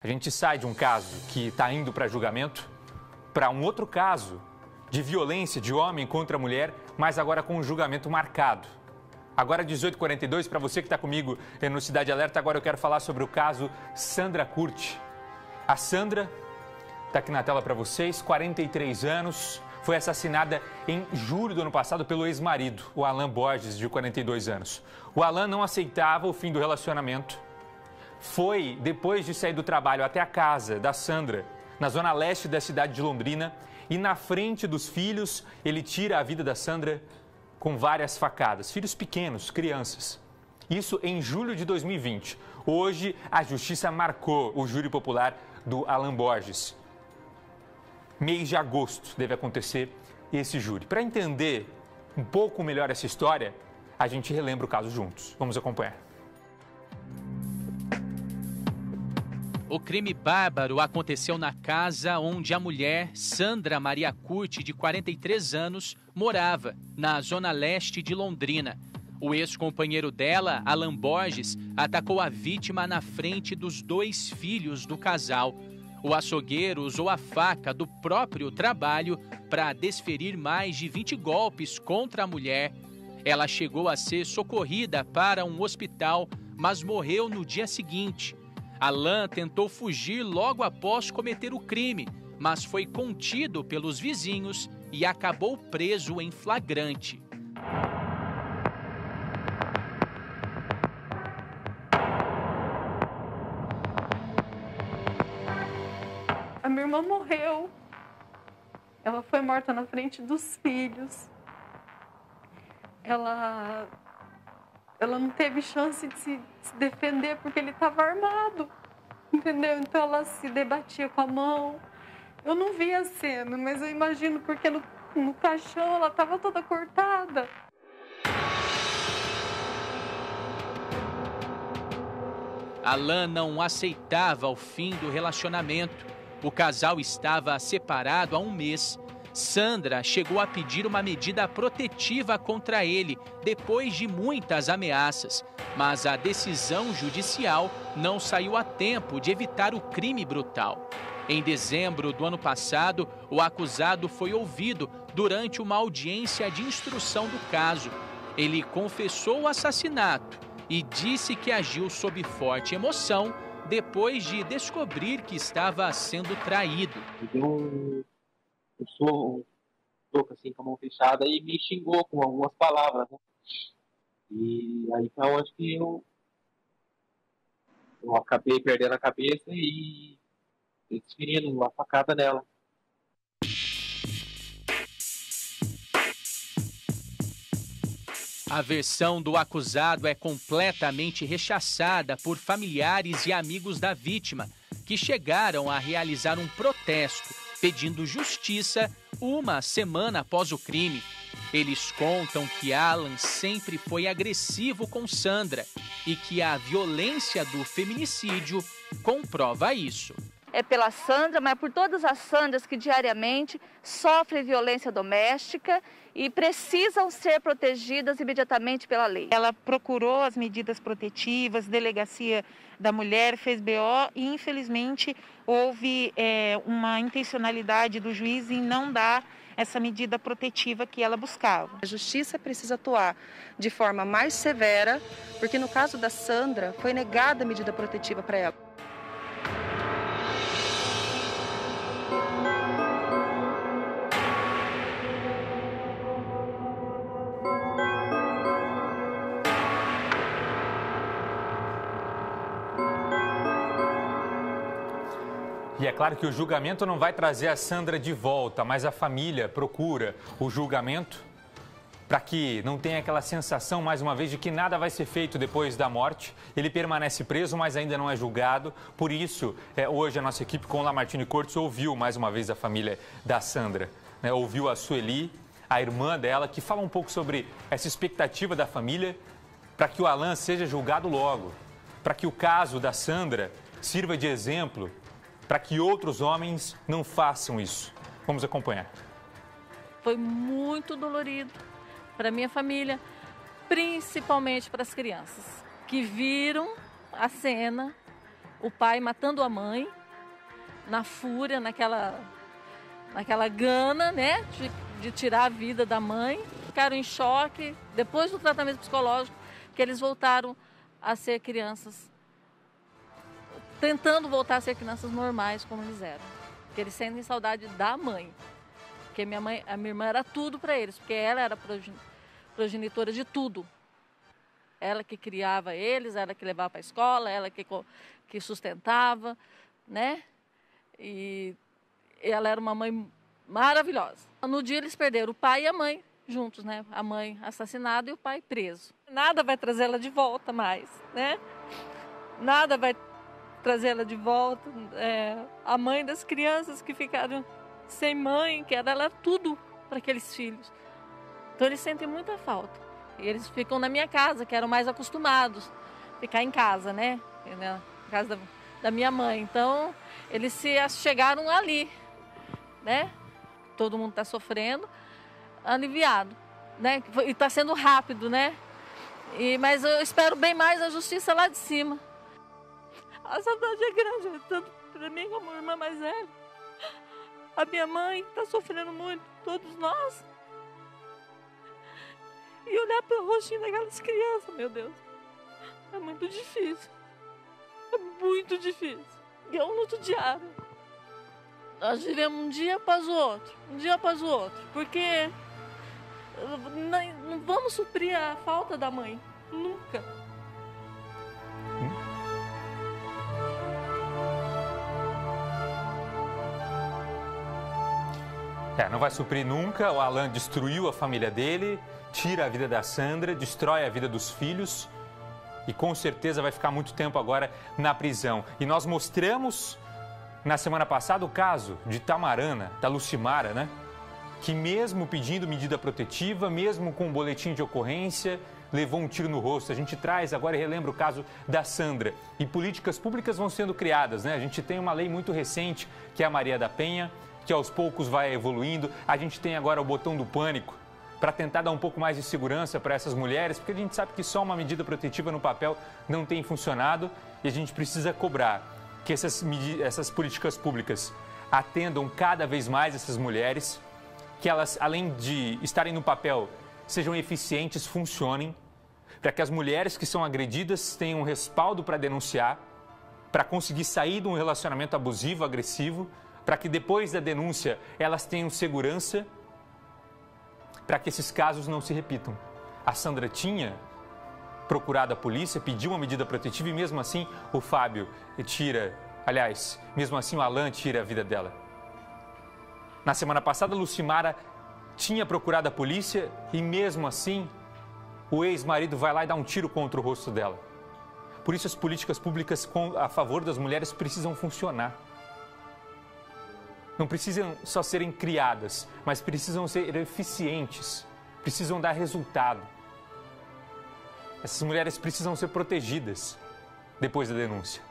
A gente sai de um caso que está indo para julgamento para um outro caso de violência de homem contra mulher, mas agora com um julgamento marcado. Agora, 18h42, para você que está comigo no Cidade Alerta, agora eu quero falar sobre o caso Sandra Curti. A Sandra está aqui na tela para vocês, 43 anos, foi assassinada em julho do ano passado pelo ex-marido, o Alan Borges, de 42 anos. O Alan não aceitava o fim do relacionamento. Foi, depois de sair do trabalho, até a casa da Sandra, na zona leste da cidade de Londrina, e na frente dos filhos, ele tira a vida da Sandra com várias facadas. Filhos pequenos, crianças. Isso em julho de 2020. Hoje, a justiça marcou o júri popular do Alan Borges. Mês de agosto deve acontecer esse júri. Para entender um pouco melhor essa história, a gente relembra o caso juntos. Vamos acompanhar. O crime bárbaro aconteceu na casa onde a mulher, Sandra Maria Curti, de 43 anos, morava, na zona leste de Londrina. O ex-companheiro dela, Alan Borges, atacou a vítima na frente dos 2 filhos do casal. O açougueiro usou a faca do próprio trabalho para desferir mais de 20 golpes contra a mulher. Ela chegou a ser socorrida para um hospital, mas morreu no dia seguinte. Alan tentou fugir logo após cometer o crime, mas foi contido pelos vizinhos e acabou preso em flagrante. A minha irmã morreu. Ela foi morta na frente dos filhos. Ela não teve chance de se defender porque ele estava armado, entendeu? Então ela se debatia com a mão. Eu não vi a cena, mas eu imagino porque no caixão ela estava toda cortada. Alan não aceitava o fim do relacionamento. O casal estava separado há um mês. Sandra chegou a pedir uma medida protetiva contra ele, depois de muitas ameaças. Mas a decisão judicial não saiu a tempo de evitar o crime brutal. Em dezembro do ano passado, o acusado foi ouvido durante uma audiência de instrução do caso. Ele confessou o assassinato e disse que agiu sob forte emoção depois de descobrir que estava sendo traído. Eu sou louco assim, com a mão fechada, e me xingou com algumas palavras, né? E aí foi onde que eu acabei perdendo a cabeça e desferindo uma facada nela. A versão do acusado é completamente rechaçada por familiares e amigos da vítima, que chegaram a realizar um protesto pedindo justiça uma semana após o crime. Eles contam que Alan sempre foi agressivo com Sandra e que a violência do feminicídio comprova isso. É pela Sandra, mas por todas as Sandras que diariamente sofrem violência doméstica e precisam ser protegidas imediatamente pela lei. Ela procurou as medidas protetivas, delegacia da mulher, fez BO e infelizmente houve uma intencionalidade do juiz em não dar essa medida protetiva que ela buscava. A justiça precisa atuar de forma mais severa, porque no caso da Sandra foi negada a medida protetiva para ela. E é claro que o julgamento não vai trazer a Sandra de volta, mas a família procura o julgamento para que não tenha aquela sensação, mais uma vez, de que nada vai ser feito depois da morte. Ele permanece preso, mas ainda não é julgado. Por isso, hoje a nossa equipe com Lamartine Cortes ouviu mais uma vez a família da Sandra, né? Ouviu a Sueli, a irmã dela, que fala um pouco sobre essa expectativa da família para que o Alan seja julgado logo, para que o caso da Sandra sirva de exemplo para que outros homens não façam isso. Vamos acompanhar. Foi muito dolorido para minha família, principalmente para as crianças, que viram a cena o pai matando a mãe, na fúria, naquela gana, né, de tirar a vida da mãe. Ficaram em choque, depois do tratamento psicológico, que eles voltaram a ser crianças, tentando voltar a ser crianças normais como eles eram. Porque eles sentem saudade da mãe. Porque a minha irmã era tudo para eles, porque ela era progenitora de tudo. Ela que criava eles, ela que levava para a escola, ela que sustentava, né? E ela era uma mãe maravilhosa. No dia eles perderam o pai e a mãe juntos, né? A mãe assassinada e o pai preso. Nada vai trazer ela de volta mais, né? Nada vai trazer ela de volta. A mãe das crianças que ficaram sem mãe, que ela era tudo para aqueles filhos. Então eles sentem muita falta. E eles ficam na minha casa, que eram mais acostumados a ficar em casa, né? Na casa da minha mãe. Então eles se chegaram ali, né? Todo mundo está sofrendo, aliviado, né? E está sendo rápido, né? Mas eu espero bem mais a justiça lá de cima. A saudade é grande, tanto para mim como a irmã mais velha. A minha mãe está sofrendo muito, todos nós. E olhar para o rostinho daquelas crianças, meu Deus, é muito difícil. É muito difícil. E é um luto diário. Nós vivemos um dia após o outro, porque não vamos suprir a falta da mãe, nunca. Não vai suprir nunca. O Alan destruiu a família dele, tira a vida da Sandra, destrói a vida dos filhos e com certeza vai ficar muito tempo agora na prisão. E nós mostramos na semana passada o caso de Tamarana, da Lucimara, né? Que mesmo pedindo medida protetiva, mesmo com um boletim de ocorrência, levou um tiro no rosto. A gente traz agora e relembra o caso da Sandra. E políticas públicas vão sendo criadas, né? A gente tem uma lei muito recente, que é a Maria da Penha, que aos poucos vai evoluindo. A gente tem agora o botão do pânico, para tentar dar um pouco mais de segurança para essas mulheres, porque a gente sabe que só uma medida protetiva no papel não tem funcionado e a gente precisa cobrar que essas políticas públicas atendam cada vez mais essas mulheres, que elas, além de estarem no papel, sejam eficientes, funcionem, para que as mulheres que são agredidas tenham um respaldo para denunciar, para conseguir sair de um relacionamento abusivo, agressivo, para que depois da denúncia elas tenham segurança, para que esses casos não se repitam. A Sandra tinha procurado a polícia, pediu uma medida protetiva e mesmo assim o Fábio mesmo assim o Alan tira a vida dela. Na semana passada, a Lucimara tinha procurado a polícia e mesmo assim o ex-marido vai lá e dá um tiro contra o rosto dela. Por isso as políticas públicas a favor das mulheres precisam funcionar. Não precisam só serem criadas, mas precisam ser eficientes, precisam dar resultado. Essas mulheres precisam ser protegidas depois da denúncia.